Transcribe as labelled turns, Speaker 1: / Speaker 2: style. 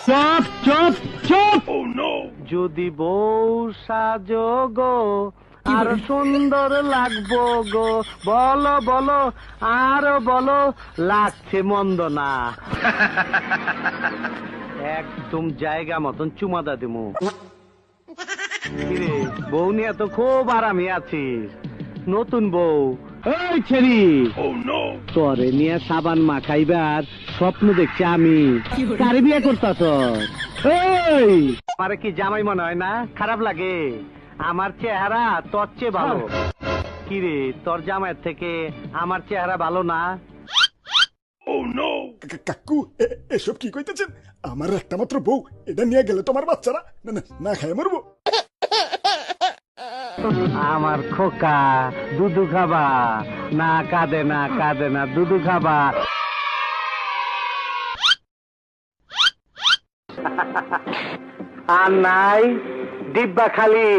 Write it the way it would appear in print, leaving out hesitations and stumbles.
Speaker 1: চুপ চুপ চুপ।
Speaker 2: যদি বউ সাজো গো আর সুন্দর লাগবো গো, বলো বলো আরো বলো, লাগছে মন্দ না। একদম জায়গা মতন চুমাদা দিমু। কিরে, বউ নিয়ে তো খুব আরামে আছিস। নতুন বউ এই ছেড়ি তরে নিয়ে সাবান মাখাইবার স্বপ্ন দেখছি আমি। কারে বিয়ে করতাস? এই আমারে কি জামাই মনে হয় না? খারাপ লাগে? আমার চেহারা তোর চেয়ে ভালো। কিরে, তোর জামাইয়ের থেকে আমার চেহারা ভালো না?
Speaker 3: কাকু এসব কি কইতেছেন? আমার একটা মাত্র বউ, এটা নিয়ে গেলে তোমার বাচ্চারা না না না খায় মরবো।
Speaker 2: আমার খোকা, দুধু খাবা? না কাঁদে না কাঁদে না, দুধু খাবা? আর নাই, ডিব্বা খালি।